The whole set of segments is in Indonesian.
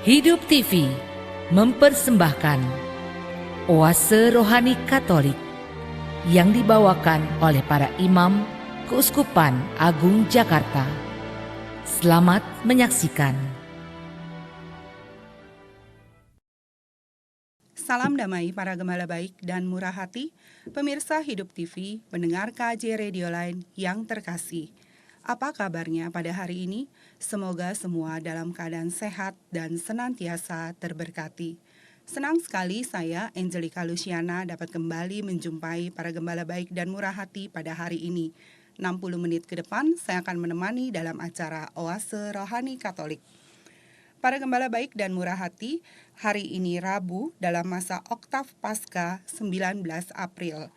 Hidup TV mempersembahkan Oase Rohani Katolik yang dibawakan oleh para imam Keuskupan Agung Jakarta. Selamat menyaksikan. Salam damai para gembala baik dan murah hati, pemirsa Hidup TV, pendengar KJ Radio Line yang terkasih. Apa kabarnya pada hari ini? Semoga semua dalam keadaan sehat dan senantiasa terberkati. Senang sekali saya, Angelica Luciana, dapat kembali menjumpai para gembala baik dan murah hati pada hari ini. 60 menit ke depan saya akan menemani dalam acara Oase Rohani Katolik. Para gembala baik dan murah hati, hari ini Rabu dalam masa Oktav Paskah 19 April.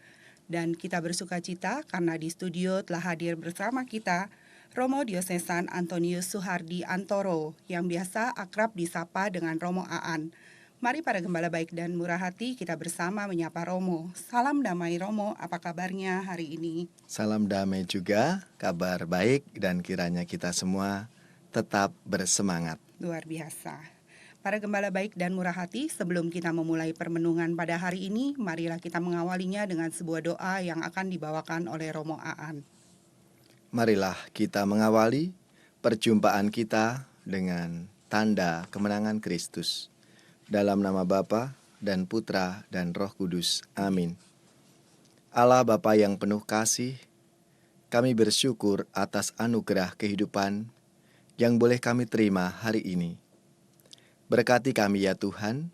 Dan kita bersuka cita karena di studio telah hadir bersama kita Romo Diosesan Antonius Suhardi Antoro yang biasa akrab disapa dengan Romo Aan. Mari para gembala baik dan murah hati kita bersama menyapa Romo. Salam damai Romo, apa kabarnya hari ini? Salam damai juga, kabar baik dan kiranya kita semua tetap bersemangat. Luar biasa. Para gembala baik dan murah hati, sebelum kita memulai permenungan pada hari ini, marilah kita mengawalinya dengan sebuah doa yang akan dibawakan oleh Romo Aan. Marilah kita mengawali perjumpaan kita dengan tanda kemenangan Kristus. Dalam nama Bapa dan Putra dan Roh Kudus. Amin. Allah Bapa yang penuh kasih, kami bersyukur atas anugerah kehidupan yang boleh kami terima hari ini. Berkati kami ya Tuhan,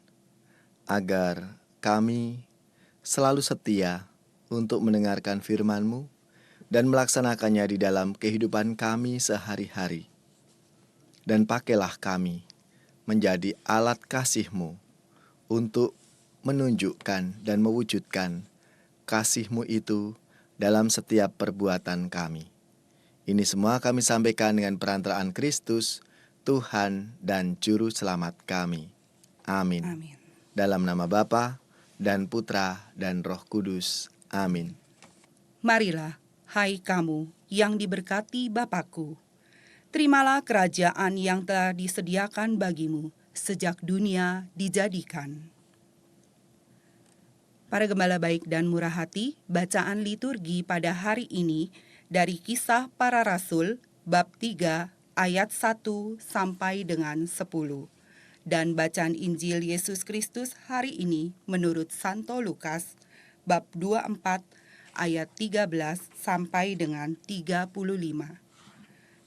agar kami selalu setia untuk mendengarkan firman-Mu dan melaksanakannya di dalam kehidupan kami sehari-hari. Dan pakailah kami menjadi alat kasih-Mu untuk menunjukkan dan mewujudkan kasih-Mu itu dalam setiap perbuatan kami. Ini semua kami sampaikan dengan perantaraan Kristus, Tuhan dan Juru Selamat kami. Amin. Amin. Dalam nama Bapa dan Putra dan Roh Kudus. Amin. Marilah, hai kamu yang diberkati Bapa-Ku, terimalah kerajaan yang telah disediakan bagimu sejak dunia dijadikan. Para gembala baik dan murah hati, bacaan liturgi pada hari ini dari Kisah Para Rasul bab 3 ayat 1 sampai dengan 10. Dan bacaan Injil Yesus Kristus hari ini menurut Santo Lukas bab 24 ayat 13 sampai dengan 35.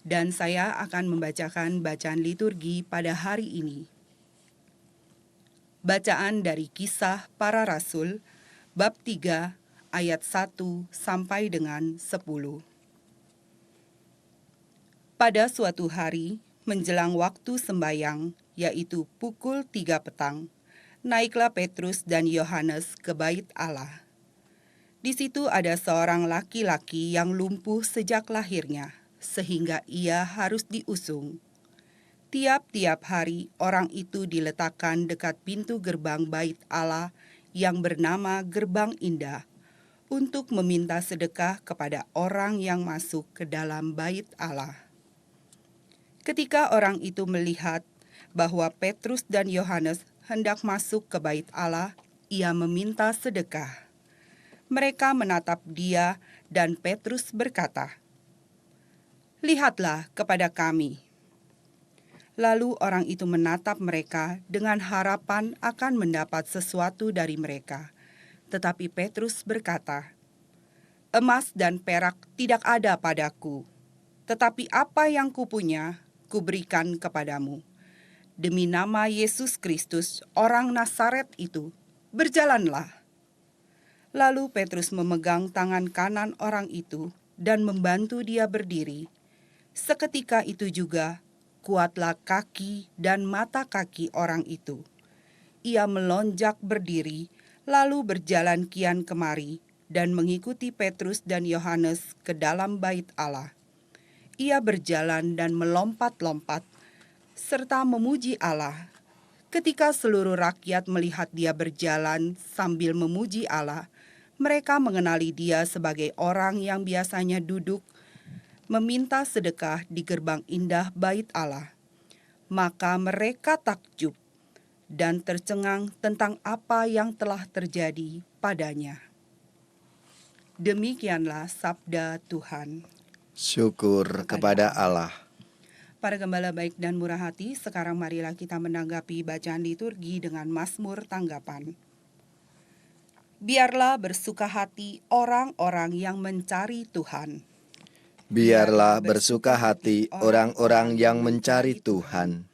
Dan saya akan membacakan bacaan liturgi pada hari ini. Bacaan dari Kisah Para Rasul bab 3 ayat 1 sampai dengan 10. Pada suatu hari, menjelang waktu sembayang, yaitu pukul 3 petang, naiklah Petrus dan Yohanes ke bait Allah. Di situ ada seorang laki-laki yang lumpuh sejak lahirnya, sehingga ia harus diusung. Tiap-tiap hari orang itu diletakkan dekat pintu gerbang bait Allah yang bernama Gerbang Indah, untuk meminta sedekah kepada orang yang masuk ke dalam bait Allah. Ketika orang itu melihat bahwa Petrus dan Yohanes hendak masuk ke bait Allah, ia meminta sedekah. Mereka menatap dia dan Petrus berkata, "Lihatlah kepada kami." Lalu orang itu menatap mereka dengan harapan akan mendapat sesuatu dari mereka. Tetapi Petrus berkata, "Emas dan perak tidak ada padaku, tetapi apa yang kupunya, kuberikan kepadamu. Demi nama Yesus Kristus, orang Nazaret itu, berjalanlah." Lalu Petrus memegang tangan kanan orang itu dan membantu dia berdiri. Seketika itu juga, kuatlah kaki dan mata kaki orang itu. Ia melonjak berdiri, lalu berjalan kian kemari, dan mengikuti Petrus dan Yohanes ke dalam bait Allah. Ia berjalan dan melompat-lompat, serta memuji Allah. Ketika seluruh rakyat melihat dia berjalan sambil memuji Allah, mereka mengenali dia sebagai orang yang biasanya duduk meminta sedekah di gerbang indah bait Allah. Maka mereka takjub dan tercengang tentang apa yang telah terjadi padanya. Demikianlah sabda Tuhan. Syukur kepada Allah. Para gembala baik dan murah hati, sekarang marilah kita menanggapi bacaan liturgi dengan mazmur tanggapan. Biarlah bersuka hati orang-orang yang mencari Tuhan. Biarlah bersuka hati orang-orang yang mencari Tuhan.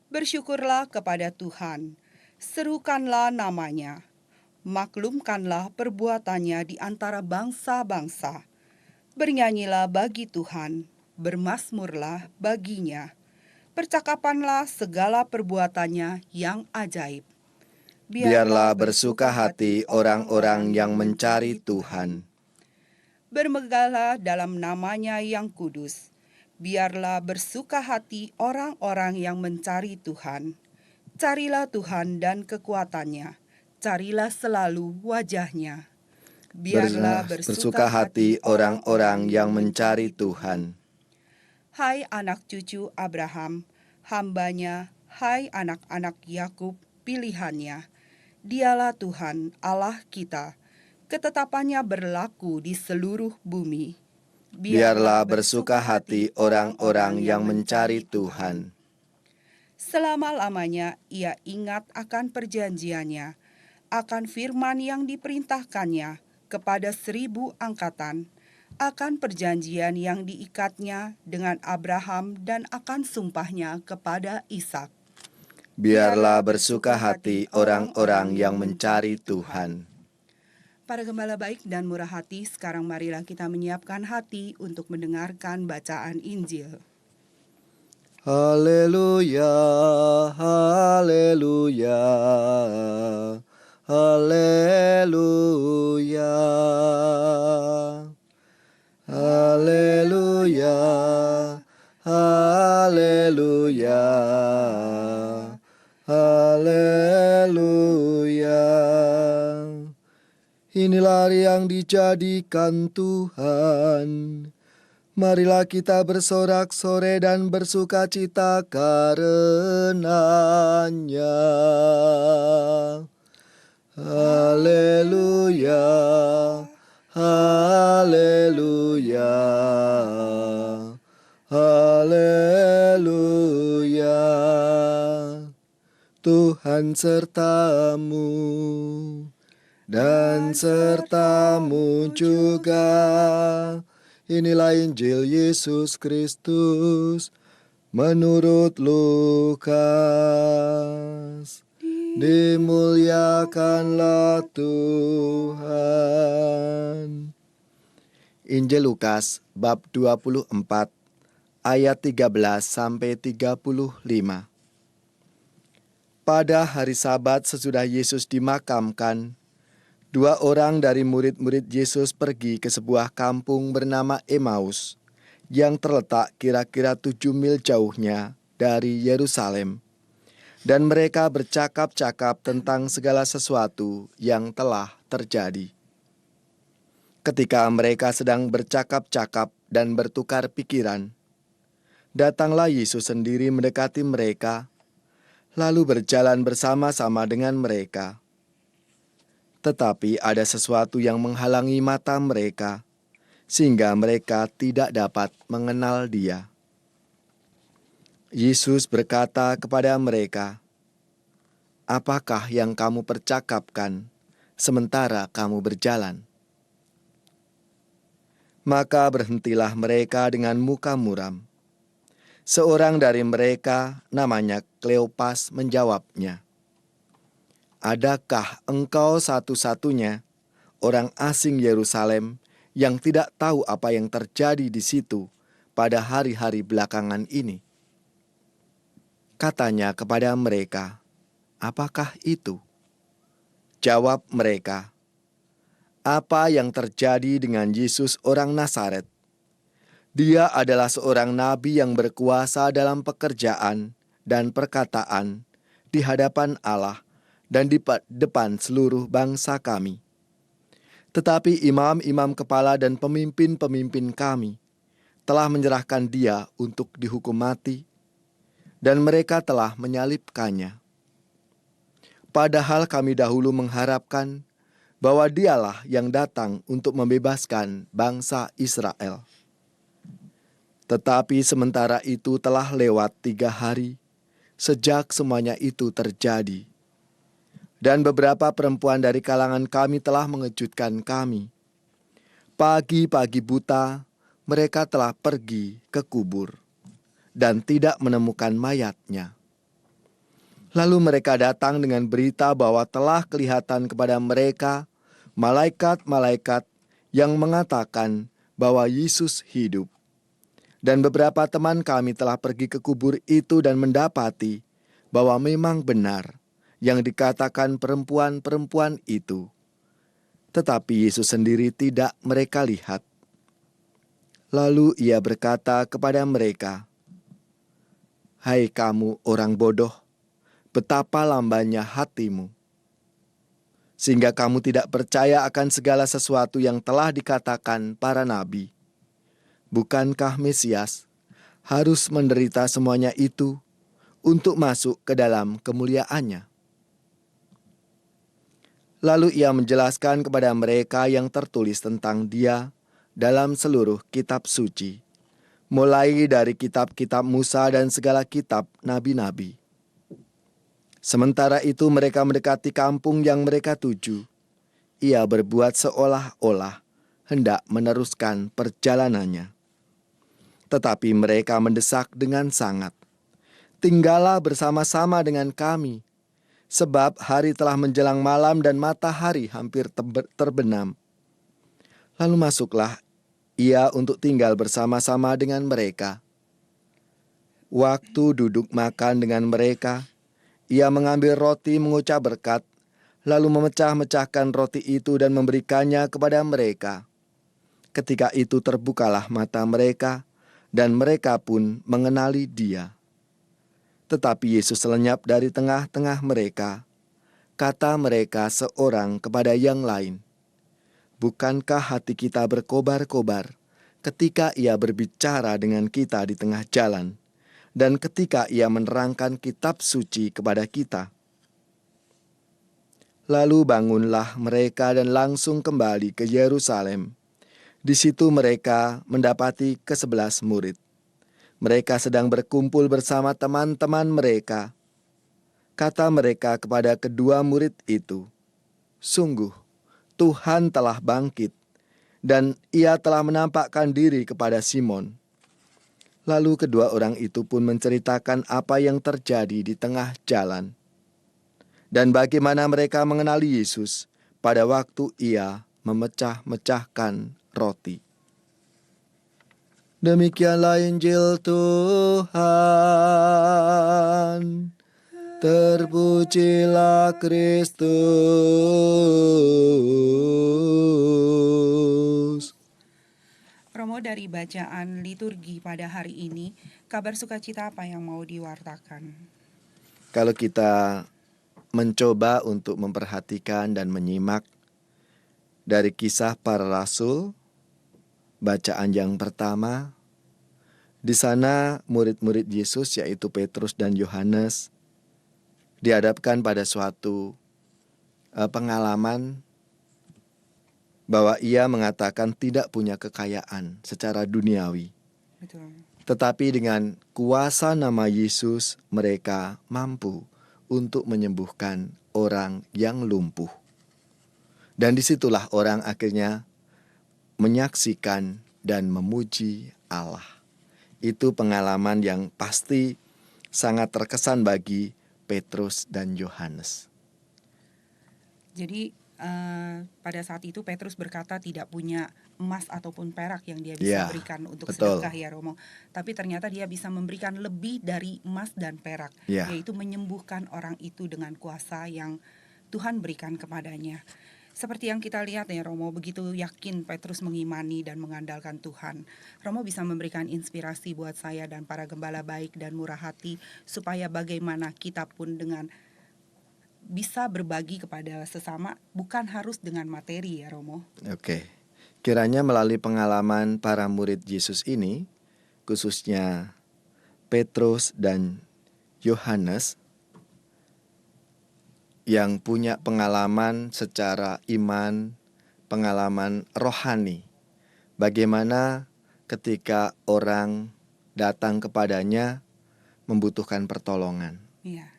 Bersyukurlah kepada Tuhan, serukanlah namanya, maklumkanlah perbuatannya di antara bangsa-bangsa. Bernyanyilah bagi Tuhan, bermazmurlah baginya. Percakapanlah segala perbuatannya yang ajaib. Biarlah bersuka hati orang-orang yang mencari Tuhan. Bermegahlah dalam namanya yang kudus. Biarlah bersuka hati orang-orang yang mencari Tuhan. Carilah Tuhan dan kekuatannya. Carilah selalu wajahnya. Biarlah bersuka hati orang-orang yang mencari Tuhan. Hai anak cucu Abraham, hambanya, hai anak-anak Yakub, pilihannya. Dialah Tuhan Allah kita. Ketetapannya berlaku di seluruh bumi. Biarlah bersuka hati orang-orang yang mencari Tuhan. Selama-lamanya ia ingat akan perjanjiannya, akan firman yang diperintahkannya kepada 1000 angkatan, akan perjanjian yang diikatnya dengan Abraham dan akan sumpahnya kepada Ishak. Biarlah bersuka hati orang-orang yang mencari Tuhan. Para gembala baik dan murah hati, sekarang marilah kita menyiapkan hati untuk mendengarkan bacaan Injil. Haleluya, haleluya, haleluya, haleluya, haleluya, haleluya. Inilah hari yang dijadikan Tuhan. Marilah kita bersorak-sorai dan bersuka cita karenanya. Haleluya, haleluya, haleluya. Tuhan sertamu dan sertamu juga. Inilah Injil Yesus Kristus menurut Lukas. Dimuliakanlah Tuhan. Injil Lukas bab 24 ayat 13 sampai 35. Pada hari Sabat sesudah Yesus dimakamkan, 2 orang dari murid-murid Yesus pergi ke sebuah kampung bernama Emmaus yang terletak kira-kira 7 mil jauhnya dari Yerusalem. Dan mereka bercakap-cakap tentang segala sesuatu yang telah terjadi. Ketika mereka sedang bercakap-cakap dan bertukar pikiran, datanglah Yesus sendiri mendekati mereka, lalu berjalan bersama-sama dengan mereka. Tetapi ada sesuatu yang menghalangi mata mereka, sehingga mereka tidak dapat mengenal Dia. Yesus berkata kepada mereka, "Apakah yang kamu percakapkan sementara kamu berjalan?" Maka berhentilah mereka dengan muka muram. Seorang dari mereka, namanya Kleopas, menjawabnya, "Adakah engkau satu-satunya orang asing Yerusalem yang tidak tahu apa yang terjadi di situ pada hari-hari belakangan ini?" Katanya kepada mereka, "Apakah itu?" Jawab mereka, "Apa yang terjadi dengan Yesus orang Nazaret? Dia adalah seorang nabi yang berkuasa dalam pekerjaan dan perkataan di hadapan Allah dan di depan seluruh bangsa kami. Tetapi imam-imam kepala dan pemimpin-pemimpin kami telah menyerahkan dia untuk dihukum mati dan mereka telah menyalibkannya. Padahal kami dahulu mengharapkan bahwa Dialah yang datang untuk membebaskan bangsa Israel. Tetapi sementara itu telah lewat 3 hari sejak semuanya itu terjadi. Dan beberapa perempuan dari kalangan kami telah mengejutkan kami. Pagi-pagi buta, mereka telah pergi ke kubur dan tidak menemukan mayatnya. Lalu mereka datang dengan berita bahwa telah kelihatan kepada mereka malaikat-malaikat yang mengatakan bahwa Yesus hidup. Dan beberapa teman kami telah pergi ke kubur itu dan mendapati bahwa memang benar yang dikatakan perempuan-perempuan itu. Tetapi Yesus sendiri tidak mereka lihat. Lalu ia berkata kepada mereka, "Hai kamu orang bodoh, betapa lambannya hatimu, sehingga kamu tidak percaya akan segala sesuatu yang telah dikatakan para nabi. Bukankah Mesias harus menderita semuanya itu untuk masuk ke dalam kemuliaannya?" Lalu ia menjelaskan kepada mereka yang tertulis tentang Dia dalam seluruh kitab suci, mulai dari kitab-kitab Musa dan segala kitab nabi-nabi. Sementara itu mereka mendekati kampung yang mereka tuju. Ia berbuat seolah-olah hendak meneruskan perjalanannya. Tetapi mereka mendesak dengan sangat, "Tinggallah bersama-sama dengan kami, sebab hari telah menjelang malam dan matahari hampir terbenam." Lalu masuklah ia untuk tinggal bersama-sama dengan mereka. Waktu duduk makan dengan mereka, ia mengambil roti, mengucap berkat, lalu memecah-mecahkan roti itu dan memberikannya kepada mereka. Ketika itu terbukalah mata mereka, dan mereka pun mengenali Dia. Tetapi Yesus lenyap dari tengah-tengah mereka. Kata mereka seorang kepada yang lain, "Bukankah hati kita berkobar-kobar ketika Ia berbicara dengan kita di tengah jalan, dan ketika Ia menerangkan kitab suci kepada kita?" Lalu bangunlah mereka dan langsung kembali ke Yerusalem. Di situ mereka mendapati ke-11 murid. Mereka sedang berkumpul bersama teman-teman mereka. Kata mereka kepada kedua murid itu, "Sungguh, Tuhan telah bangkit, dan Ia telah menampakkan diri kepada Simon." Lalu kedua orang itu pun menceritakan apa yang terjadi di tengah jalan, dan bagaimana mereka mengenali Yesus pada waktu Ia memecah-mecahkan roti. Demikianlah Injil Tuhan. Terpujilah Kristus. Romo, dari bacaan liturgi pada hari ini, kabar sukacita apa yang mau diwartakan? Kalau kita mencoba untuk memperhatikan dan menyimak dari Kisah Para Rasul, bacaan yang pertama, di sana murid-murid Yesus yaitu Petrus dan Yohanes dihadapkan pada suatu pengalaman bahwa ia mengatakan tidak punya kekayaan secara duniawi. Betul. Tetapi dengan kuasa nama Yesus mereka mampu untuk menyembuhkan orang yang lumpuh. Dan disitulah orang akhirnya menyaksikan dan memuji Allah. Itu pengalaman yang pasti sangat terkesan bagi Petrus dan Yohanes. Jadi pada saat itu Petrus berkata tidak punya emas ataupun perak yang dia bisa berikan untuk sedekah, ya Romo. Tapi ternyata dia bisa memberikan lebih dari emas dan perak, yaitu menyembuhkan orang itu dengan kuasa yang Tuhan berikan kepadanya. Seperti yang kita lihat ya Romo, begitu yakin Petrus mengimani dan mengandalkan Tuhan. Romo bisa memberikan inspirasi buat saya dan para gembala baik dan murah hati, supaya bagaimana kita pun dengan bisa berbagi kepada sesama, bukan harus dengan materi ya Romo. Oke. Kiranya melalui pengalaman para murid Yesus ini, khususnya Petrus dan Yohanes yang punya pengalaman secara iman, pengalaman rohani. Bagaimana ketika orang datang kepadanya membutuhkan pertolongan. Iya.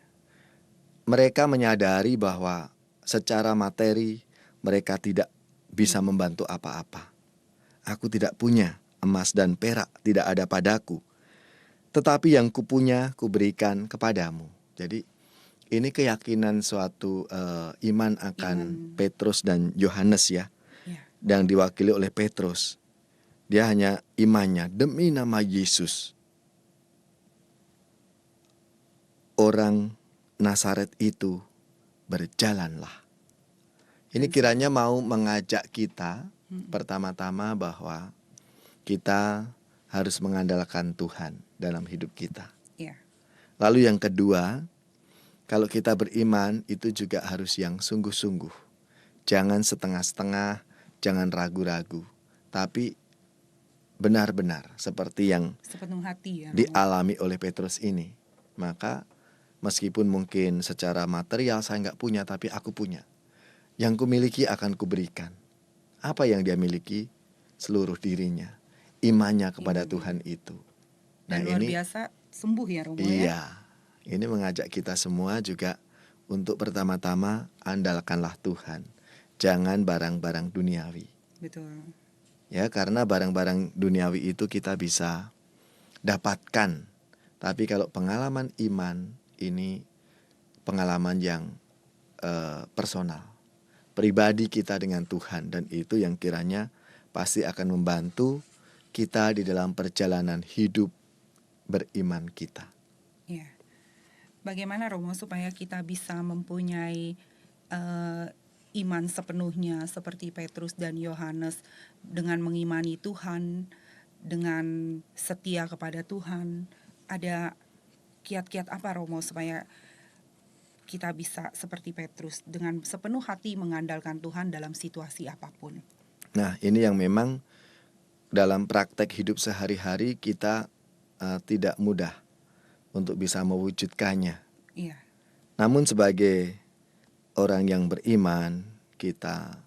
Mereka menyadari bahwa secara materi mereka tidak bisa membantu apa-apa. Aku tidak punya emas dan perak, tidak ada padaku. Tetapi yang kupunya kuberikan kepadamu. Jadi ini keyakinan suatu iman akan Petrus dan Yohanes ya. Iya. Dan diwakili oleh Petrus. Dia hanya imannya demi nama Yesus. Orang Nazaret itu berjalanlah. Ini kiranya mau mengajak kita pertama-tama bahwa kita harus mengandalkan Tuhan dalam hidup kita. Iya. Lalu yang kedua, kalau kita beriman itu juga harus yang sungguh-sungguh. Jangan setengah-setengah, jangan ragu-ragu. Tapi benar-benar seperti yang Sepenuh hati ya. Romo. dialami oleh Petrus ini. Maka meskipun mungkin secara material saya nggak punya, tapi aku punya. Yang kumiliki akan kuberikan. Apa yang dia miliki? Seluruh dirinya. Imannya kepada Tuhan itu. Dan luar biasa sembuh ya Romo ya. Iya. Ini mengajak kita semua juga untuk pertama-tama andalkanlah Tuhan. Jangan barang-barang duniawi. Betul. Ya, karena barang-barang duniawi itu kita bisa dapatkan. Tapi kalau pengalaman iman ini pengalaman yang personal. Pribadi kita dengan Tuhan, dan itu yang kiranya pasti akan membantu kita di dalam perjalanan hidup beriman kita. Iya. Bagaimana Romo supaya kita bisa mempunyai iman sepenuhnya seperti Petrus dan Yohanes dengan mengimani Tuhan, dengan setia kepada Tuhan. Ada kiat-kiat apa Romo supaya kita bisa seperti Petrus dengan sepenuh hati mengandalkan Tuhan dalam situasi apapun? Nah, ini yang memang dalam praktek hidup sehari-hari kita tidak mudah untuk bisa mewujudkannya. Iya. Namun sebagai orang yang beriman, kita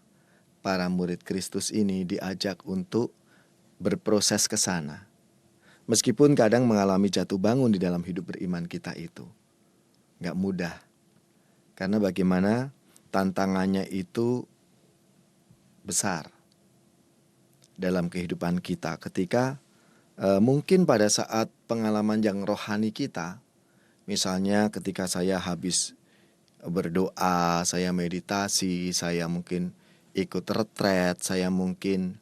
para murid Kristus ini diajak untuk berproses ke sana. Meskipun kadang mengalami jatuh bangun di dalam hidup beriman kita itu. Gak mudah. Karena bagaimana tantangannya itu besar dalam kehidupan kita. Ketika mungkin pada saat pengalaman yang rohani kita, misalnya ketika saya habis berdoa, saya meditasi, saya mungkin ikut retret, saya mungkin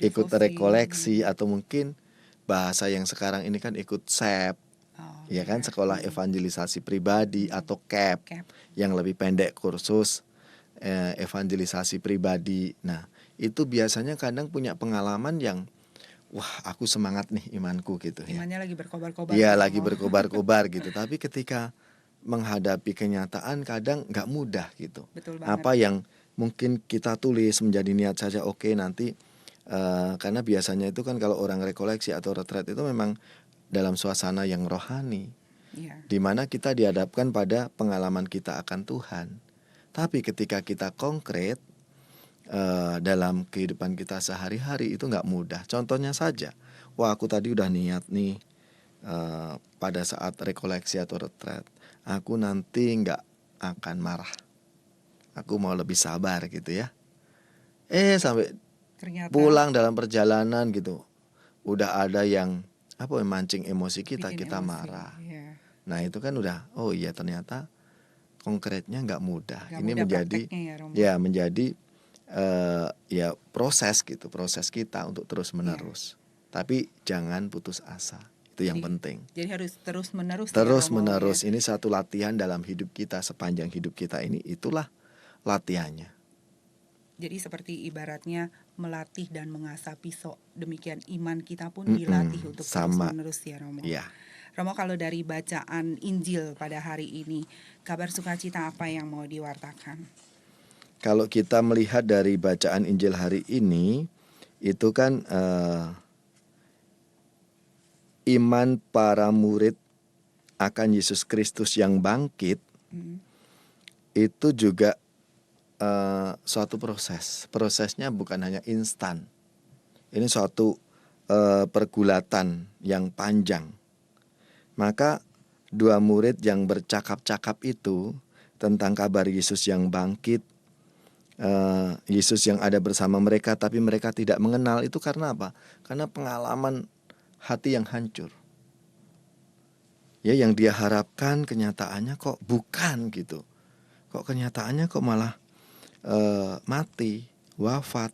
ikut rekoleksi, atau mungkin bahasa yang sekarang ini kan ikut SEP, ya kan, sekolah evangelisasi pribadi, atau CAP yang lebih pendek, kursus evangelisasi pribadi. Nah, itu biasanya kadang punya pengalaman yang wah, aku semangat nih imanku gitu ya. Imannya lagi berkobar-kobar. Iya, lagi berkobar-kobar gitu. Tapi ketika menghadapi kenyataan kadang nggak mudah gitu. Betul banget. Apa yang mungkin kita tulis menjadi niat saja, oke, nanti karena biasanya itu kan kalau orang rekoleksi atau retret itu memang dalam suasana yang rohani. Iya. Di mana kita dihadapkan pada pengalaman kita akan Tuhan. Tapi ketika kita konkret dalam kehidupan kita sehari-hari itu nggak mudah. Contohnya saja, wah aku tadi udah niat nih pada saat rekoleksi atau retret, aku nanti nggak akan marah, aku mau lebih sabar gitu ya. Sampai Ternyata pulang dalam perjalanan gitu, udah ada yang mancing emosi kita marah. Iya. Nah itu kan udah, oh iya ternyata konkretnya nggak mudah. Nggak Ini mudah menjadi prakteknya ya, Romo. ya menjadi proses kita untuk terus menerus. Tapi jangan putus asa, itu yang penting. Jadi harus terus menerus. Terus menerus, ini satu latihan dalam hidup kita sepanjang hidup kita ini, itulah latihannya. Jadi seperti ibaratnya melatih dan mengasah pisau, demikian iman kita pun dilatih untuk terus menerus ya Romo. Iya. Romo, kalau dari bacaan Injil pada hari ini, kabar sukacita apa yang mau diwartakan? Kalau kita melihat dari bacaan Injil hari ini, itu kan iman para murid akan Yesus Kristus yang bangkit Mm. itu juga suatu proses. Prosesnya bukan hanya instan. Ini suatu pergulatan yang panjang. Maka dua murid yang bercakap-cakap itu tentang kabar Yesus yang bangkit, Yesus yang ada bersama mereka tapi mereka tidak mengenal, itu karena apa? Karena pengalaman hati yang hancur. Ya, yang dia harapkan kenyataannya kok bukan gitu. Kok kenyataannya kok malah mati, wafat.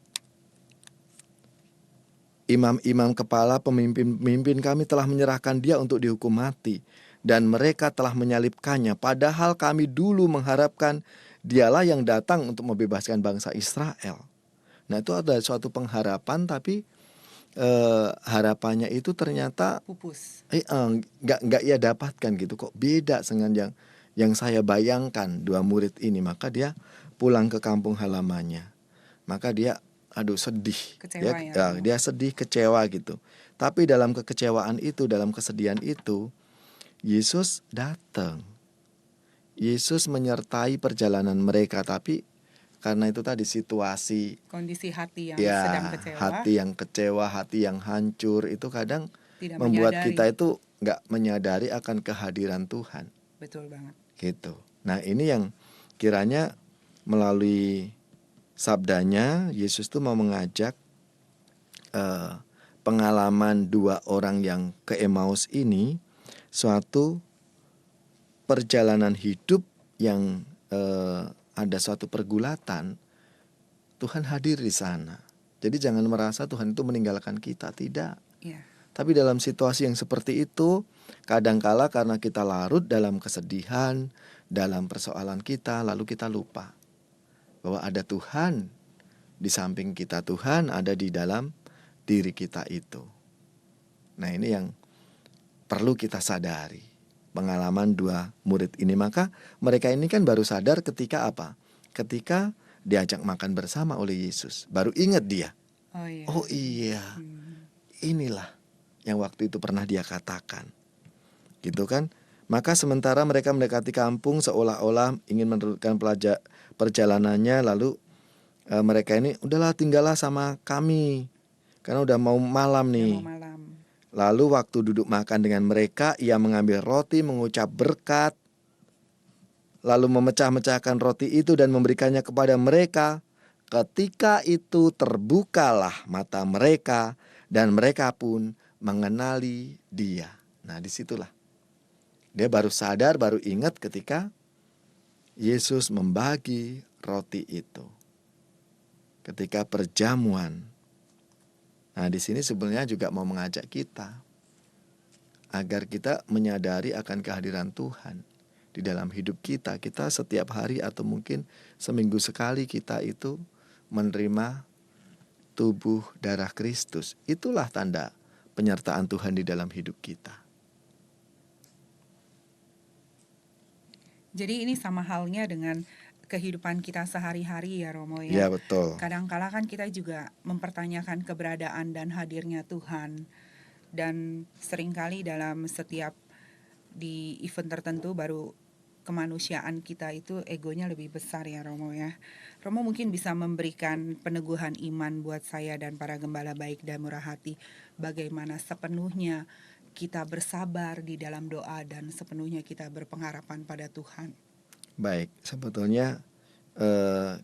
Imam-imam kepala, pemimpin-pemimpin kami telah menyerahkan dia untuk dihukum mati, dan mereka telah menyalibkannya, padahal kami dulu mengharapkan dialah yang datang untuk membebaskan bangsa Israel. Nah, itu ada suatu pengharapan, tapi harapannya itu ternyata Pupus. nggak ia dapatkan gitu. Kok beda dengan yang saya bayangkan dua murid ini. Maka dia pulang ke kampung halamannya. Maka dia sedih. Kecewa ya. Dia sedih, kecewa gitu. Tapi dalam kekecewaan itu, dalam kesedihan itu, Yesus datang. Yesus menyertai perjalanan mereka. Tapi karena itu tadi situasi, Kondisi hati yang sedang kecewa, hati yang kecewa, hati yang hancur, itu kadang tidak membuat menyadari. kita itu nggak menyadari akan kehadiran Tuhan. Betul banget. Gitu. Nah, ini yang kiranya melalui sabdanya Yesus tuh mau mengajak pengalaman dua orang yang ke Emmaus ini, suatu perjalanan hidup yang ada suatu pergulatan. Tuhan hadir di sana. Jadi jangan merasa Tuhan itu meninggalkan kita, tidak. Iya. Tapi dalam situasi yang seperti itu, kadangkala karena kita larut dalam kesedihan, dalam persoalan kita, lalu kita lupa bahwa ada Tuhan di samping kita. Tuhan ada di dalam diri kita itu. Nah, ini yang perlu kita sadari. Pengalaman dua murid ini, maka mereka ini kan baru sadar ketika apa? Ketika diajak makan bersama oleh Yesus, baru ingat dia. Oh iya, inilah yang waktu itu pernah dia katakan, gitu kan? Maka sementara mereka mendekati kampung seolah-olah ingin meneruskan perjalanannya, lalu mereka ini udahlah tinggallah sama kami, karena udah mau malam nih. Lalu waktu duduk makan dengan mereka, ia mengambil roti, mengucap berkat, lalu memecah-mecahkan roti itu dan memberikannya kepada mereka. Ketika itu terbukalah mata mereka, dan mereka pun mengenali dia. Nah, disitulah dia baru sadar, baru ingat ketika Yesus membagi roti itu. Ketika perjamuan. Nah, di sini sebenarnya juga mau mengajak kita agar kita menyadari akan kehadiran Tuhan di dalam hidup kita. Kita setiap hari atau mungkin seminggu sekali kita itu menerima tubuh darah Kristus. Itulah tanda penyertaan Tuhan di dalam hidup kita. Jadi ini sama halnya dengan kehidupan kita sehari-hari ya Romo ya. Ya, betul. Kadang-kala kan kita juga mempertanyakan keberadaan dan hadirnya Tuhan. Dan seringkali dalam setiap di event tertentu baru kemanusiaan kita itu egonya lebih besar ya Romo ya. Romo mungkin bisa memberikan peneguhan iman buat saya dan para gembala baik dan murah hati. Bagaimana sepenuhnya kita bersabar di dalam doa dan sepenuhnya kita berpengharapan pada Tuhan. Baik, sebetulnya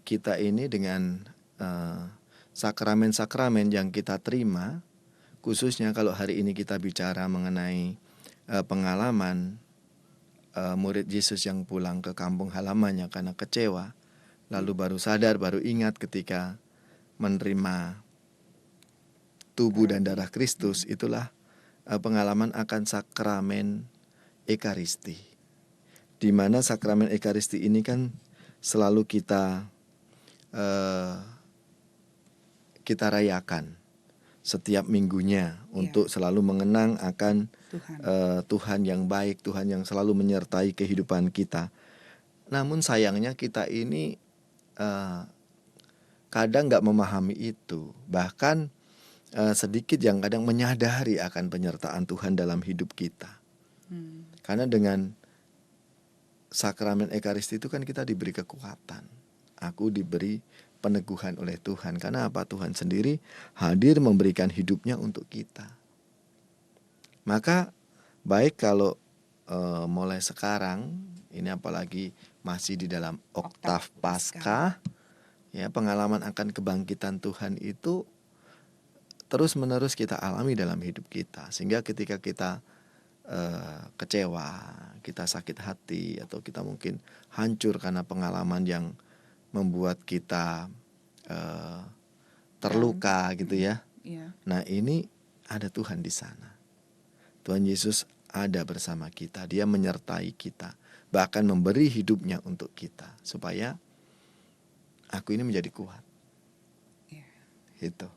kita ini dengan sakramen-sakramen yang kita terima, khususnya kalau hari ini kita bicara mengenai pengalaman murid Yesus yang pulang ke kampung halamannya karena kecewa, lalu baru sadar, baru ingat ketika menerima tubuh dan darah Kristus, itulah pengalaman akan sakramen Ekaristi. Di mana sakramen Ekaristi ini kan selalu kita rayakan setiap minggunya untuk selalu mengenang akan Tuhan yang baik, Tuhan yang selalu menyertai kehidupan kita. Namun sayangnya kita ini kadang nggak memahami itu, bahkan sedikit yang kadang menyadari akan penyertaan Tuhan dalam hidup kita. Karena dengan sakramen Ekaristi itu kan kita diberi kekuatan. Aku diberi peneguhan oleh Tuhan. Karena apa? Tuhan sendiri hadir memberikan hidupnya untuk kita. Maka baik kalau mulai sekarang, ini apalagi masih di dalam oktav Paskah, ya, pengalaman akan kebangkitan Tuhan itu terus menerus kita alami dalam hidup kita. Sehingga ketika kita kecewa, kita sakit hati, atau kita mungkin hancur karena pengalaman yang membuat kita terluka gitu ya. Nah, ini ada Tuhan di sana. Tuhan Yesus ada bersama kita. Dia menyertai kita, bahkan memberi hidupnya untuk kita supaya aku ini menjadi kuat. Itu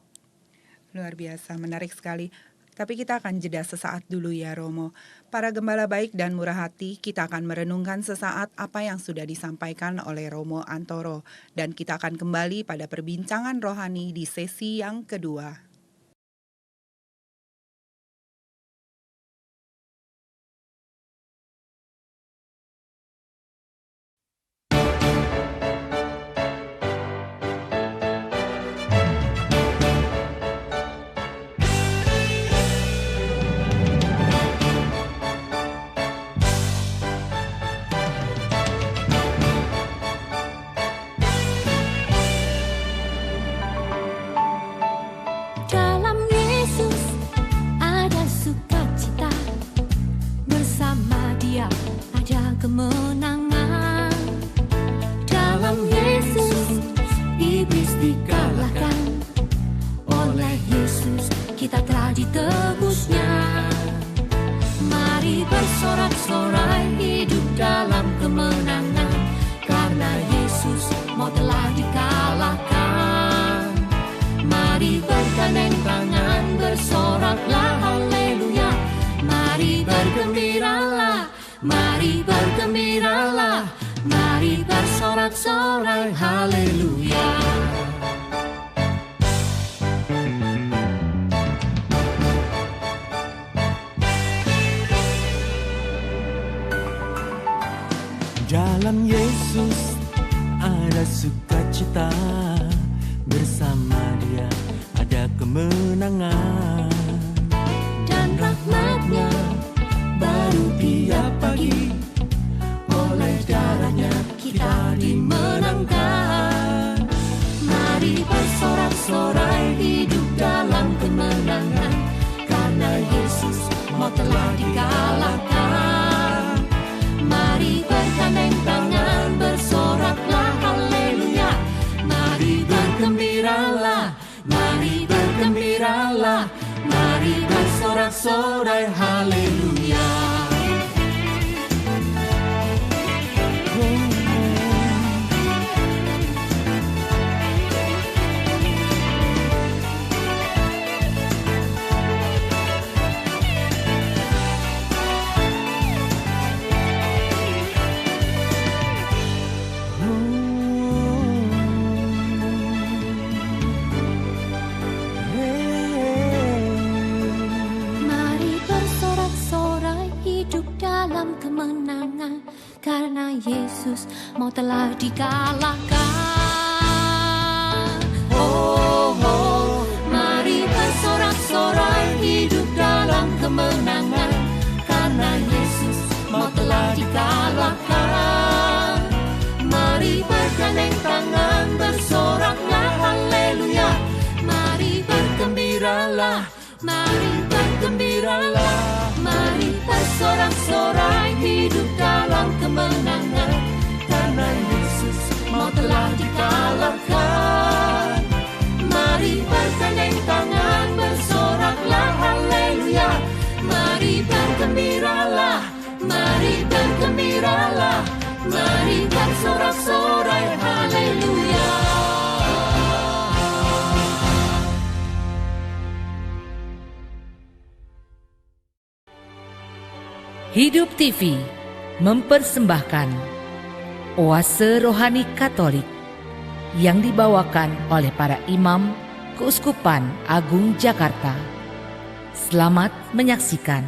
luar biasa, menarik sekali. Tapi kita akan jeda sesaat dulu ya Romo. Para gembala baik dan murah hati, kita akan merenungkan sesaat apa yang sudah disampaikan oleh Romo Antoro. Dan kita akan kembali pada perbincangan rohani di sesi yang kedua. Kemenangan dalam Yesus, iblis dikalahkan. Oleh Yesus kita telah ditebusnya. Mari bersorak-sorai hidup dalam kemenangan, karena Yesus mau telah dikalahkan. Mari bergandeng tangan, bersoraklah haleluya. Mari bergembiralah, mari bergembiralah, mari bersorak-sorai haleluya. Dalam Yesus ada sukacita, bersama Dia ada kemenangan. Dan rahmat-Nya baru tiap pagi, oleh darah-Nya kita dimenangkan. Mari bersorak-sorai hidup dalam kemenangan, karena Yesus mau telah dikalahkan. Mari bergandeng tangan, bersoraklah haleluya. Mari bergembiralah, mari bergembiralah, mari bersorak-sorai haleluya. Dalam kemenangan, karena Yesus mau telah dikalahkan. Oh, oh, mari bersorak-sorai hidup dalam kemenangan, karena Yesus mau telah dikalahkan. Mari bergandeng tangan, bersoraklah haleluya. Mari bergembiralah, mari bergembiralah, mari bersorak-sorai hidup dalam kemenangan, karena Yesus mau telah dikalahkan. Mari bergandeng tangan, bersoraklah haleluya. Mari bergembiralah, mari bergembiralah, mari bersorak-sorai haleluya. Hidup TV mempersembahkan Oase Rohani Katolik yang dibawakan oleh para imam Keuskupan Agung Jakarta. Selamat menyaksikan.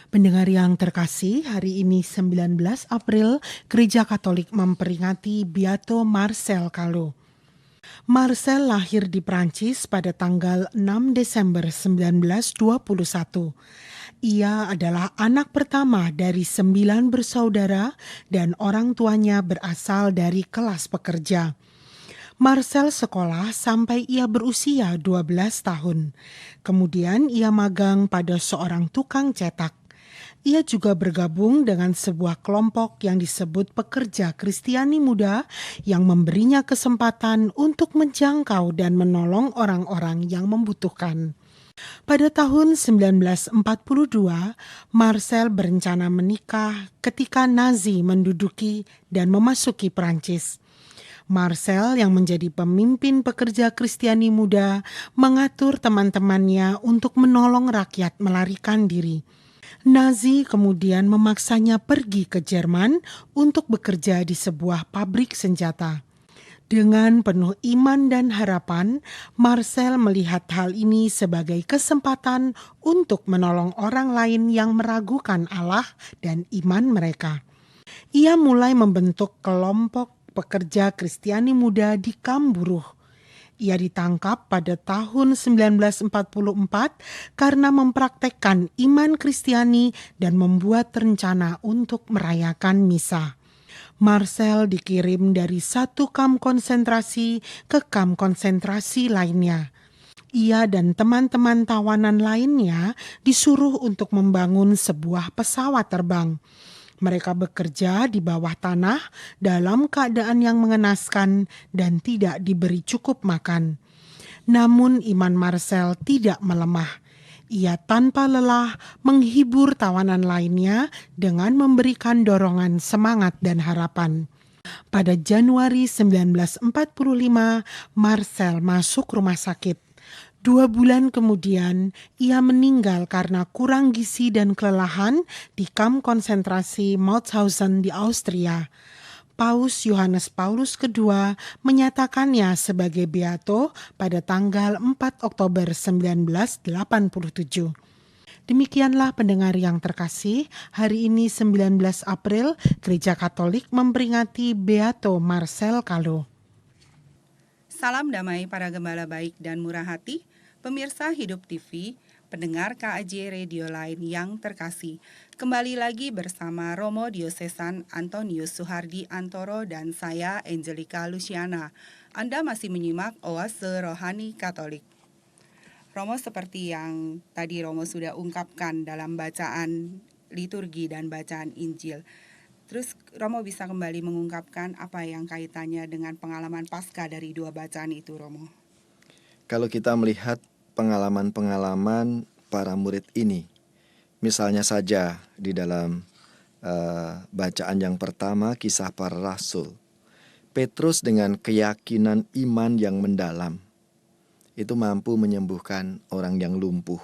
Pendengar yang terkasih, hari ini 19 April, Gereja Katolik memperingati Beato Marcel Calot. Marcel lahir di Prancis pada tanggal 6 Desember 1921. Ia adalah anak pertama dari 9 bersaudara dan orang tuanya berasal dari kelas pekerja. Marcel sekolah sampai ia berusia 12 tahun. Kemudian ia magang pada seorang tukang cetak. Ia juga bergabung dengan sebuah kelompok yang disebut Pekerja Kristiani Muda yang memberinya kesempatan untuk menjangkau dan menolong orang-orang yang membutuhkan. Pada tahun 1942, Marcel berencana menikah ketika Nazi menduduki dan memasuki Prancis. Marcel yang menjadi pemimpin Pekerja Kristiani Muda mengatur teman-temannya untuk menolong rakyat melarikan diri. Nazi kemudian memaksanya pergi ke Jerman untuk bekerja di sebuah pabrik senjata. Dengan penuh iman dan harapan, Marcel melihat hal ini sebagai kesempatan untuk menolong orang lain yang meragukan Allah dan iman mereka. Ia mulai membentuk kelompok Pekerja Kristiani Muda di Kamburuh. Ia ditangkap pada tahun 1944 karena mempraktekkan iman Kristiani dan membuat rencana untuk merayakan misa. Marcel dikirim dari satu kamp konsentrasi ke kamp konsentrasi lainnya. Ia dan teman-teman tawanan lainnya disuruh untuk membangun sebuah pesawat terbang. Mereka bekerja di bawah tanah dalam keadaan yang mengenaskan dan tidak diberi cukup makan. Namun iman Marcel tidak melemah. Ia tanpa lelah menghibur tawanan lainnya dengan memberikan dorongan semangat dan harapan. Pada Januari 1945, Marcel masuk rumah sakit. 2 bulan kemudian, ia meninggal karena kurang gizi dan kelelahan di kamp konsentrasi Mauthausen di Austria. Paus Yohanes Paulus II menyatakannya sebagai beato pada tanggal 4 Oktober 1987. Demikianlah pendengar yang terkasih, hari ini 19 April, Gereja Katolik memperingati Beato Marcel Calot. Salam damai para gembala baik dan murah hati, pemirsa Hidup TV, pendengar KAJ Radio lain yang terkasih. Kembali lagi bersama Romo Diosesan Antonius Suhardi Antoro dan saya Angelika Luciana. Anda masih menyimak Oase Rohani Katolik. Romo, seperti yang tadi Romo sudah ungkapkan dalam bacaan liturgi dan bacaan Injil. Terus Romo bisa kembali mengungkapkan apa yang kaitannya dengan pengalaman Paskah dari 2 bacaan itu, Romo. Kalau kita melihat pengalaman-pengalaman para murid ini, misalnya saja di dalam bacaan yang pertama, Kisah Para Rasul, Petrus dengan keyakinan iman yang mendalam, itu mampu menyembuhkan orang yang lumpuh.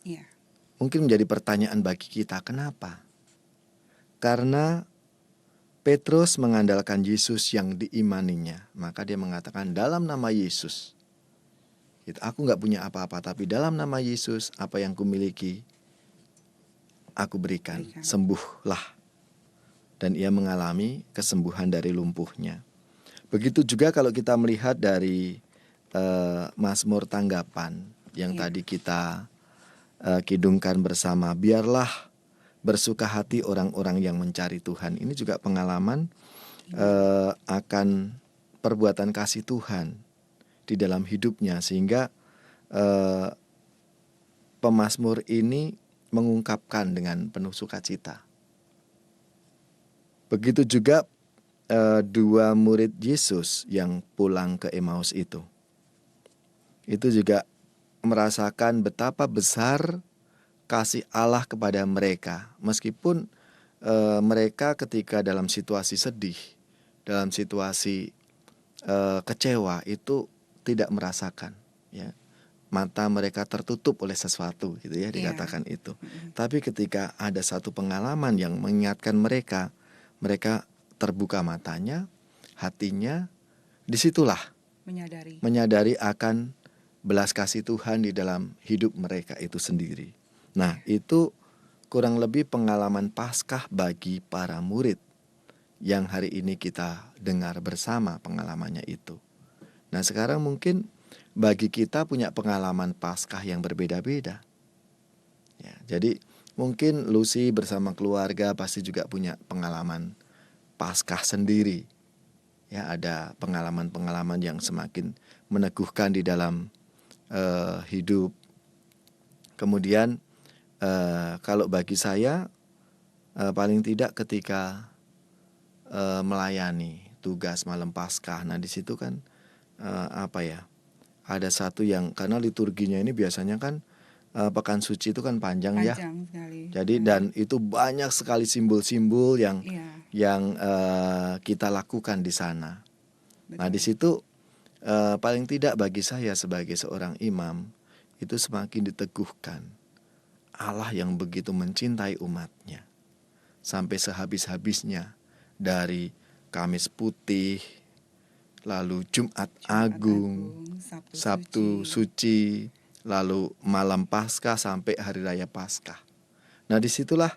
Iya. Mungkin menjadi pertanyaan bagi kita, kenapa? Karena Petrus mengandalkan Yesus yang diimaninya, maka dia mengatakan dalam nama Yesus. Aku gak punya apa-apa, tapi dalam nama Yesus apa yang kumiliki aku berikan, sembuhlah. Dan ia mengalami kesembuhan dari lumpuhnya. Begitu juga kalau kita melihat dari Mazmur Tanggapan yang tadi kita kidungkan bersama, biarlah bersuka hati orang-orang yang mencari Tuhan. Ini juga pengalaman akan perbuatan kasih Tuhan di dalam hidupnya, sehingga pemazmur ini mengungkapkan dengan penuh sukacita. Begitu juga 2 murid Yesus yang pulang ke Emmaus itu juga merasakan betapa besar kasih Allah kepada mereka, meskipun mereka ketika dalam situasi sedih, dalam situasi kecewa itu tidak merasakan, ya, mata mereka tertutup oleh sesuatu, gitu ya, dikatakan itu. Tapi ketika ada satu pengalaman yang mengingatkan mereka terbuka matanya, hatinya, disitulah menyadari akan belas kasih Tuhan di dalam hidup mereka itu sendiri. Nah, itu kurang lebih pengalaman Paskah bagi para murid yang hari ini kita dengar bersama pengalamannya itu. Nah, sekarang mungkin bagi kita punya pengalaman Paskah yang berbeda-beda. Ya, jadi mungkin Lucy bersama keluarga pasti juga punya pengalaman Paskah sendiri. Ya, ada pengalaman-pengalaman yang semakin meneguhkan di dalam hidup. Kemudian kalau bagi saya paling tidak ketika melayani tugas malam Paskah. Nah, di situ kan ada satu yang karena liturginya ini biasanya kan pekan suci itu kan panjang ya. Panjang sekali. Jadi dan itu banyak sekali simbol-simbol yang Iya, kita lakukan di sana. Nah, betul. di situ paling tidak bagi saya sebagai seorang imam itu semakin diteguhkan Allah yang begitu mencintai umatnya sampai sehabis-habisnya dari Kamis Putih, lalu Jumat Agung, Sabtu Suci, lalu malam Paskah sampai hari raya Paskah. Nah, disitulah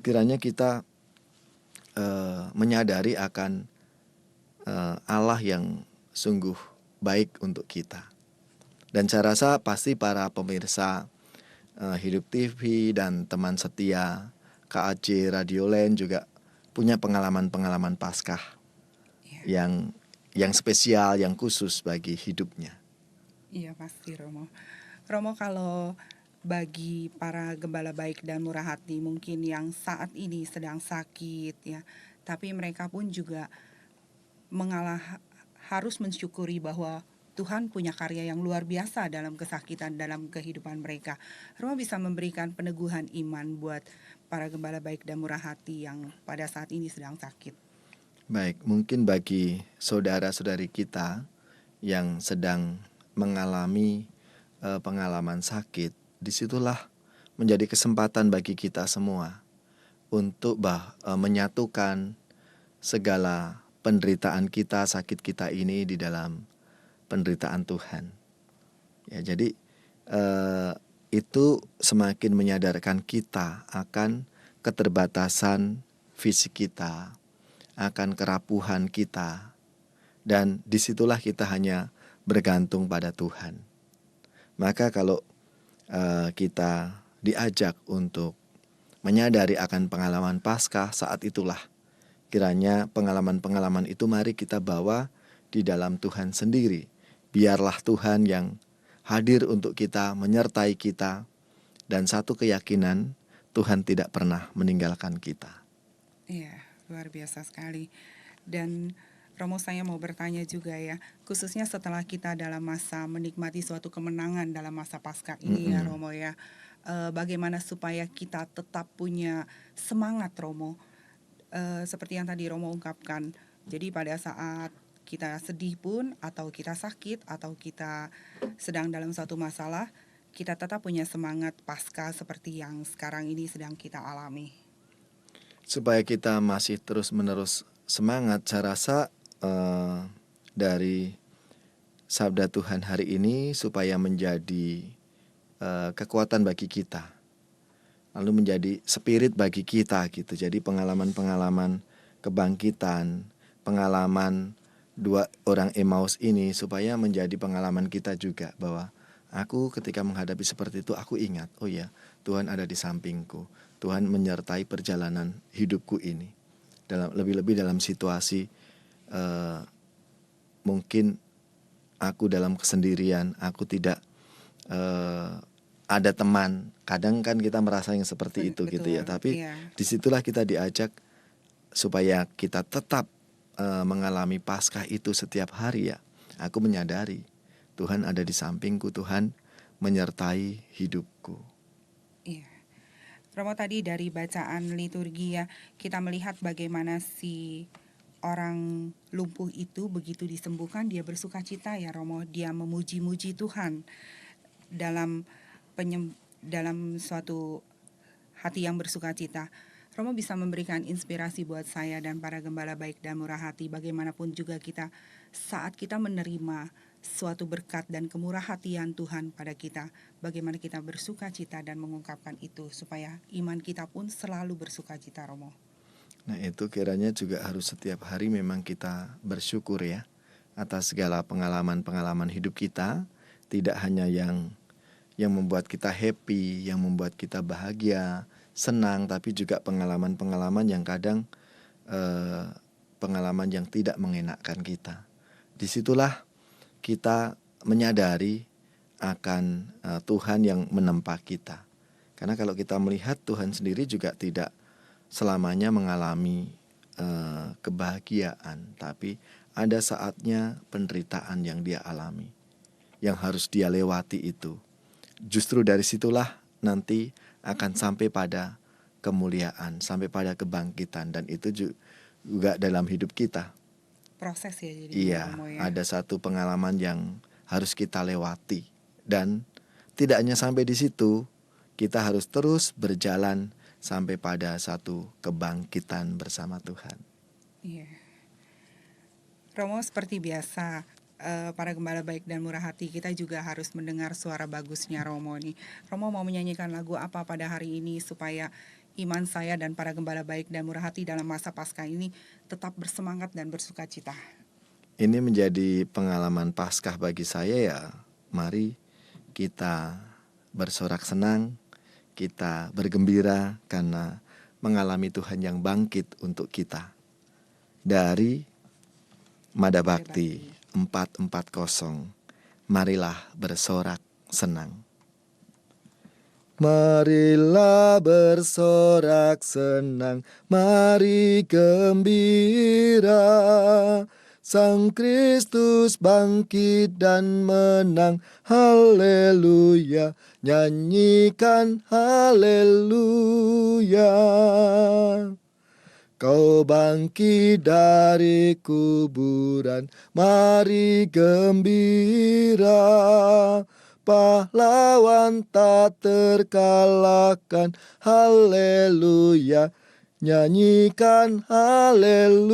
kiranya kita menyadari akan Allah yang sungguh baik untuk kita. Dan saya rasa pasti para pemirsa Hidup TV dan teman setia KAJ Radio Land juga punya pengalaman-pengalaman Paskah yang spesial, yang khusus bagi hidupnya. Iya pasti Romo. Romo, kalau bagi para gembala baik dan murah hati mungkin yang saat ini sedang sakit ya, tapi mereka pun juga harus mensyukuri bahwa Tuhan punya karya yang luar biasa dalam kesakitan dalam kehidupan mereka. Romo bisa memberikan peneguhan iman buat para gembala baik dan murah hati yang pada saat ini sedang sakit. Baik, mungkin bagi saudara-saudari kita yang sedang mengalami pengalaman sakit, disitulah menjadi kesempatan bagi kita semua untuk menyatukan segala penderitaan kita, sakit kita ini di dalam penderitaan Tuhan. Ya, jadi itu semakin menyadarkan kita akan keterbatasan fisik kita, akan kerapuhan kita, dan disitulah kita hanya bergantung pada Tuhan. Maka kalau kita diajak untuk menyadari akan pengalaman Paskah, saat itulah kiranya pengalaman-pengalaman itu mari kita bawa di dalam Tuhan sendiri. Biarlah Tuhan yang hadir untuk kita, menyertai kita, dan satu keyakinan, Tuhan tidak pernah meninggalkan kita. Iya, luar biasa sekali. Dan Romo, saya mau bertanya juga ya, khususnya setelah kita dalam masa menikmati suatu kemenangan dalam masa Paskah ini ya Romo ya, bagaimana supaya kita tetap punya semangat Romo, seperti yang tadi Romo ungkapkan. Jadi pada saat kita sedih pun, atau kita sakit, atau kita sedang dalam suatu masalah, kita tetap punya semangat Paskah seperti yang sekarang ini sedang kita alami. Supaya kita masih terus-menerus semangat, saya rasa dari sabda Tuhan hari ini supaya menjadi kekuatan bagi kita, lalu menjadi spirit bagi kita gitu. Jadi pengalaman-pengalaman kebangkitan, pengalaman dua orang Emmaus ini supaya menjadi pengalaman kita juga, bahwa aku ketika menghadapi seperti itu aku ingat, oh ya, Tuhan ada di sampingku. Tuhan menyertai perjalanan hidupku ini. Lebih-lebih dalam situasi mungkin aku dalam kesendirian, aku tidak ada teman. Kadang kan kita merasa yang seperti itu. Betul, gitu ya. Tapi iya. disitulah kita diajak supaya kita tetap mengalami Paskah itu setiap hari ya. Aku menyadari Tuhan ada di sampingku, Tuhan menyertai hidupku. Iya. Romo, tadi dari bacaan liturgi ya, kita melihat bagaimana si orang lumpuh itu begitu disembuhkan dia bersuka cita ya Romo, dia memuji-muji Tuhan dalam suatu hati yang bersuka cita. Romo bisa memberikan inspirasi buat saya dan para gembala baik dan murah hati, bagaimanapun juga kita saat kita menerima suatu berkat dan kemurah hatian Tuhan pada kita. Bagaimana kita bersuka cita dan mengungkapkan itu supaya iman kita pun selalu bersuka cita, Romo. Nah, itu kiranya juga harus setiap hari memang kita bersyukur ya atas segala pengalaman-pengalaman hidup kita, tidak hanya yang membuat kita happy, yang membuat kita bahagia, senang, tapi juga pengalaman-pengalaman yang kadang pengalaman yang tidak mengenakkan kita. Disitulah kita menyadari akan Tuhan yang menempa kita. Karena kalau kita melihat Tuhan sendiri juga tidak selamanya mengalami kebahagiaan, tapi ada saatnya penderitaan yang dia alami, yang harus dia lewati itu. Justru dari situlah nanti akan sampai pada kemuliaan, sampai pada kebangkitan, dan itu juga dalam hidup kita. Proses ya jadi. Iya, Romo ya. ada satu pengalaman yang harus kita lewati, dan tidak hanya sampai di situ, kita harus terus berjalan sampai pada satu kebangkitan bersama Tuhan. Iya. Romo, seperti biasa, para gembala baik dan murah hati, kita juga harus mendengar suara bagusnya Romo nih. Romo mau menyanyikan lagu apa pada hari ini supaya iman saya dan para gembala baik dan murah hati dalam masa Paskah ini tetap bersemangat dan bersuka cita? Ini menjadi pengalaman Paskah bagi saya ya. Mari kita bersorak senang, kita bergembira karena mengalami Tuhan yang bangkit untuk kita. Dari Mada Bakti 440, marilah bersorak senang. Marilah bersorak senang, mari gembira. Sang Kristus bangkit dan menang, haleluya. Nyanyikan haleluya. Kau bangkit dari kuburan, mari gembira. Pahlawan tak terkalahkan, haleluya. Nyanyikan haleluya.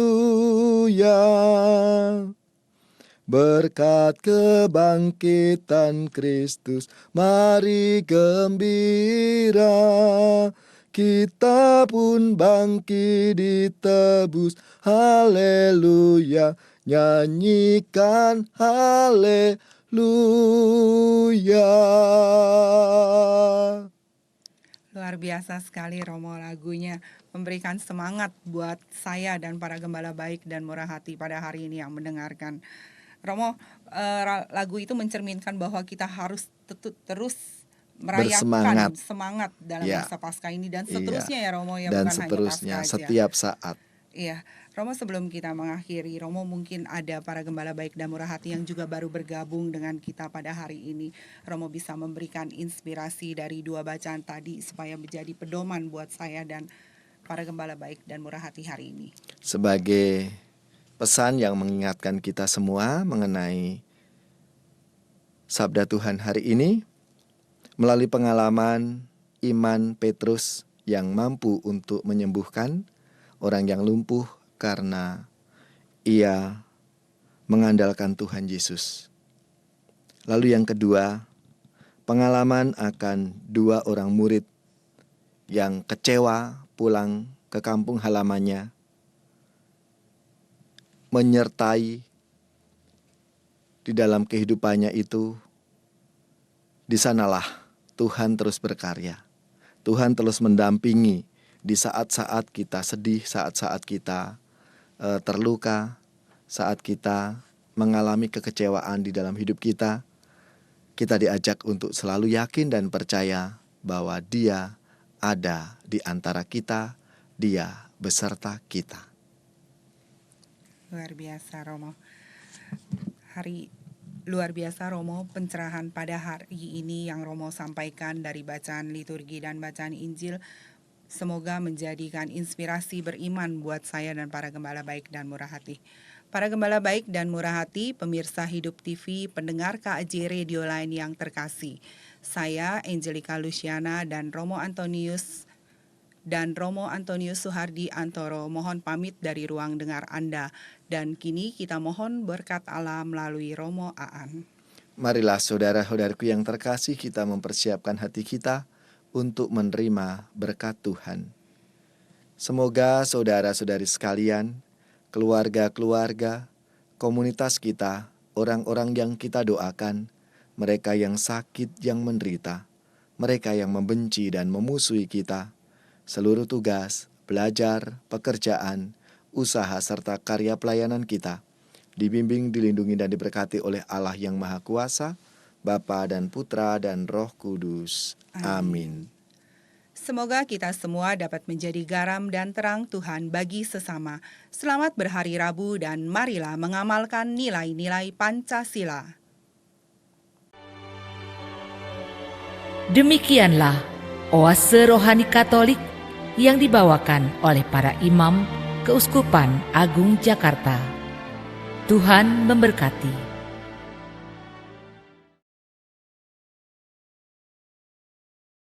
Berkat kebangkitan Kristus, mari gembira. Kita pun bangkit ditebus, haleluya. Nyanyikan haleluya. Luar biasa sekali Romo lagunya, memberikan semangat buat saya dan para gembala baik dan murah hati pada hari ini yang mendengarkan. Romo, lagu itu mencerminkan bahwa kita harus terus merayakan semangat dalam masa Paskah ini dan seterusnya ya Romo ya, dan bukan seterusnya hanya Paskah aja. setiap saat. Iya, Romo, sebelum kita mengakhiri, Romo mungkin ada para gembala baik dan murah hati yang juga baru bergabung dengan kita pada hari ini. Romo bisa memberikan inspirasi dari dua bacaan tadi supaya menjadi pedoman buat saya dan para gembala baik dan murah hati hari ini. Sebagai pesan yang mengingatkan kita semua mengenai sabda Tuhan hari ini, melalui pengalaman iman Petrus yang mampu untuk menyembuhkan orang yang lumpuh karena ia mengandalkan Tuhan Yesus. Lalu yang kedua, pengalaman akan dua orang murid yang kecewa pulang ke kampung halamannya, menyertai di dalam kehidupannya itu. Di sanalah Tuhan terus berkarya. Tuhan terus mendampingi di saat-saat kita sedih, saat-saat kita terluka, saat kita mengalami kekecewaan di dalam hidup kita. Kita diajak untuk selalu yakin dan percaya bahwa Dia ada di antara kita, Dia beserta kita. Luar biasa Romo. Luar biasa Romo, pencerahan pada hari ini yang Romo sampaikan dari bacaan liturgi dan bacaan Injil. Semoga menjadikan inspirasi beriman buat saya dan para gembala baik dan murah hati. Para gembala baik dan murah hati, pemirsa Hidup TV, pendengar KAJ Radio lain yang terkasih. Saya, Angelica Luciana dan Romo Antonius dan Romo Antonius Suhardi Antoro mohon pamit dari ruang dengar Anda. Dan kini kita mohon berkat Allah melalui Romo Aan. Marilah saudara-saudaraku yang terkasih, kita mempersiapkan hati kita untuk menerima berkat Tuhan. Semoga saudara-saudari sekalian, keluarga-keluarga, komunitas kita, orang-orang yang kita doakan, mereka yang sakit, yang menderita, mereka yang membenci dan memusuhi kita, seluruh tugas, belajar, pekerjaan, usaha serta karya pelayanan kita dibimbing, dilindungi dan diberkati oleh Allah yang Maha Kuasa, Bapa dan Putra dan Roh Kudus. Amin. Semoga kita semua dapat menjadi garam dan terang Tuhan bagi sesama. Selamat berhari Rabu dan marilah mengamalkan nilai-nilai Pancasila. Demikianlah oase rohani Katolik yang dibawakan oleh para imam Keuskupan Agung Jakarta. Tuhan memberkati.